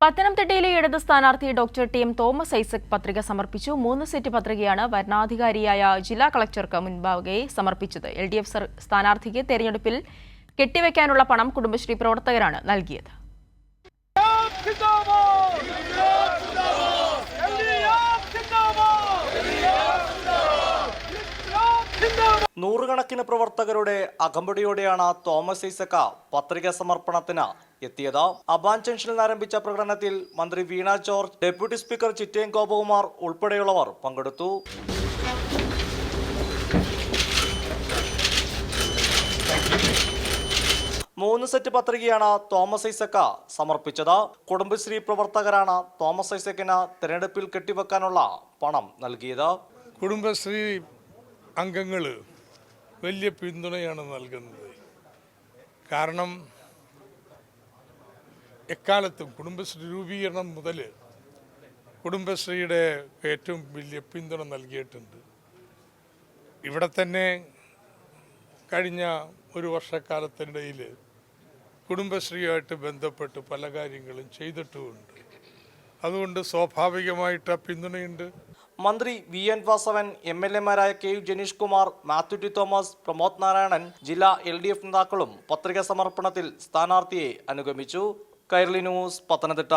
പത്തനംതിട്ടയിലെ ഇടത് സ്ഥാനാർത്ഥി doctor T M Thomas Isaac പത്രിക സമർപ്പിച്ചു. 3 സെറ്റ് പത്രികയാണ് വരണാധികാരിയായ ജില്ലാ കളക്ടർക്ക് മുൻപാകെ സമർപ്പിച്ചത്. LDF സ്ഥാനാർത്ഥിക്ക് തെരഞ്ഞെടുപ്പിൽ കെട്ടിവെക്കാനുള്ള പണം കുടുംബശ്രീ പ്രവർത്തകരാണ് നൽകിയത്. നൂറുകണക്കിന് പ്രവർത്തകരുടെ അകമ്പടിയോടെയാണ് തോമസ് ഐസക് പത്രിക സമർപ്പണത്തിന് എത്തിയത്. അബാൻ ജംഗ്ഷനിൽ ആരംഭിച്ച പ്രകടനത്തിൽ മന്ത്രി വീണ ജോർജ്, ഡെപ്യൂട്ടി സ്പീക്കർ ചിറ്റയം ഗോപകുമാർ ഉൾപ്പെടെയുള്ളവർ പങ്കെടുത്തു. മൂന്ന് സെറ്റ് പത്രികയാണ് തോമസ് ഐസക് സമർപ്പിച്ചത്. കുടുംബശ്രീ പ്രവർത്തകരാണ് തോമസ് ഐസക്കിന് തെരഞ്ഞെടുപ്പിൽ കെട്ടിവെക്കാനുള്ള പണം നൽകിയത്. കുടുംബശ്രീ അംഗങ്ങൾ വലിയ പിന്തുണയാണ് നൽകുന്നത്. കാരണം എക്കാലത്തും കുടുംബശ്രീ രൂപീകരണം മുതൽ കുടുംബശ്രീയുടെ ഏറ്റവും വലിയ പിന്തുണ നൽകിയിട്ടുണ്ട്. ഇവിടെ തന്നെ കഴിഞ്ഞ ഒരു വർഷക്കാലത്തിനിടയിൽ കുടുംബശ്രീയായിട്ട് ബന്ധപ്പെട്ട് പല കാര്യങ്ങളും ചെയ്തിട്ടുമുണ്ട്. അതുകൊണ്ട് സ്വാഭാവികമായിട്ട് പിന്തുണയുണ്ട്. മന്ത്രി VN വാസവൻ, MLA-മാരായ KU ജനീഷ് കുമാർ, മാത്യു ടി തോമസ്, പ്രമോദ് നാരായണൻ, ജില്ലാ LDF നേതാക്കളും പത്രിക സമർപ്പണത്തിൽ സ്ഥാനാർത്ഥിയെ അനുഗമിച്ചു. കൈരളി ന്യൂസ്, പത്തനംതിട്ട.